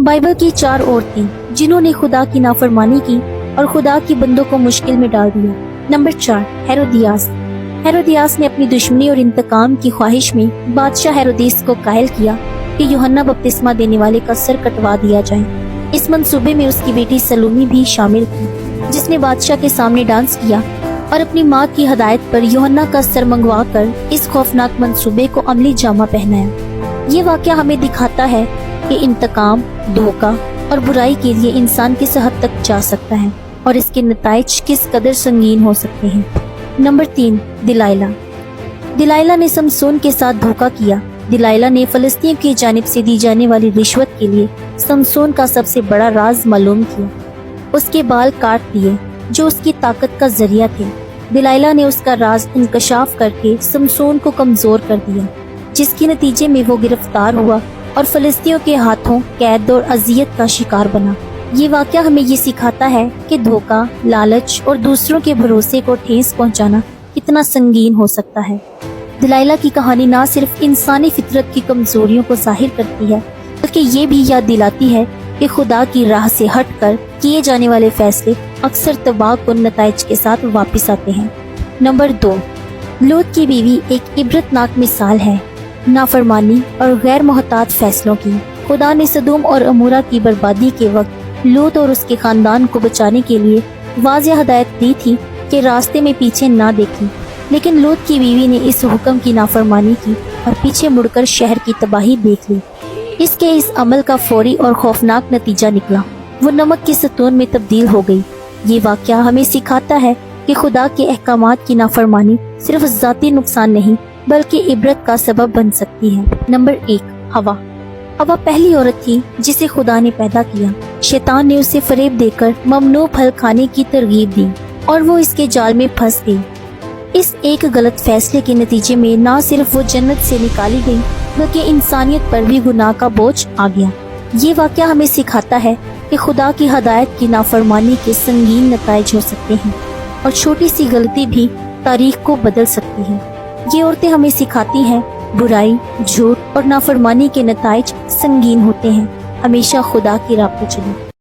Bible की 4 औरतें जिन्होंने खुदा की नाफरमानी की और खुदा के बंदों को मुश्किल में डाल दिया। Number 4, Herodias. हेरोदियास ने अपनी दुश्मनी और इंतकाम की ख्वाहिश में बादशाह हेरोदेस को कायल किया कि यूहन्ना बपतिस्मा देने वाले का सर कटवा दिया जाए। इस मंसूबे में उसकी बेटी सलोमी भी शामिल थी, जिसने बादशाह के सामने डांस किया और अपनी माँ की हदायत पर यूहन्ना का सर मंगवा कर इस खौफनाक मंसूबे को अमली जामा पहनाया। ये वाक़या हमें दिखाता है कि इंतकाम, धोखा और बुराई के लिए इंसान किस हद तक जा सकता है और इसके नताइज किस कदर संगीन हो सकते हैं। नंबर 3, दिलाइला। दिलाइला ने समसून के साथ धोखा किया। दिलाइला ने फलस्तीन की जानिब से दी जाने वाली रिश्वत के लिए समसून का सबसे बड़ा राज मालूम किया। उसके बाल काट दिए जो उसकी ताकत का जरिया थे। दिलाइला ने उसका राज इंकशाफ करके समसून को कमजोर कर दिया, जिसके नतीजे में वो गिरफ्तार हुआ और फलस्तियों के हाथों कैद और अजियत का शिकार बना। ये वाक़या हमें ये सिखाता है कि धोखा, लालच और दूसरों के भरोसे को ठेस पहुंचाना कितना संगीन हो सकता है। दिलाइला की कहानी न सिर्फ इंसानी फितरत की कमजोरियों को जाहिर करती है, बल्कि ये भी याद दिलाती है कि खुदा की राह से हटकर किए जाने वाले फैसले अक्सर तबाहकुन नताइज के साथ वापस आते हैं। नंबर 2, लूत की बीवी एक इबरतनाक मिसाल है नाफरमानी और गैर मोहतात फैसलों की। खुदा ने सदूम और अमूरा की बर्बादी के वक्त लूत और उसके खानदान को बचाने के लिए वाज़ेह हदायत दी थी कि रास्ते में पीछे ना देखें, लेकिन लूत की बीवी ने इस हुक्म की नाफरमानी की और पीछे मुड़कर शहर की तबाही देख ली। इसके इस अमल का फौरी और खौफनाक नतीजा निकला, वो नमक की सतून में तब्दील हो गई। ये वाक़या हमें सिखाता है कि खुदा के अहकामात की नाफरमानी सिर्फ ज़ाती नुकसान नहीं बल्कि इबरत का सबब बन सकती है। नंबर 1, हवा। हवा पहली औरत थी जिसे खुदा ने पैदा किया। शैतान ने उसे फरेब देकर ममनू फल खाने की तरगीब दी और वो इसके जाल में फंस गई। इस एक गलत फैसले के नतीजे में न सिर्फ वो जन्नत से निकाली गई बल्कि इंसानियत पर भी गुनाह का बोझ आ गया। ये वाक़या हमें सिखाता है कि खुदा की हदायत की नाफरमानी के संगीन नताइज हो सकते हैं और छोटी सी गलती भी तारीख को बदल सकती है। ये औरतें हमें सिखाती हैं बुराई, झूठ और नाफरमानी के नताइज संगीन होते हैं। हमेशा खुदा की राह पे चलें।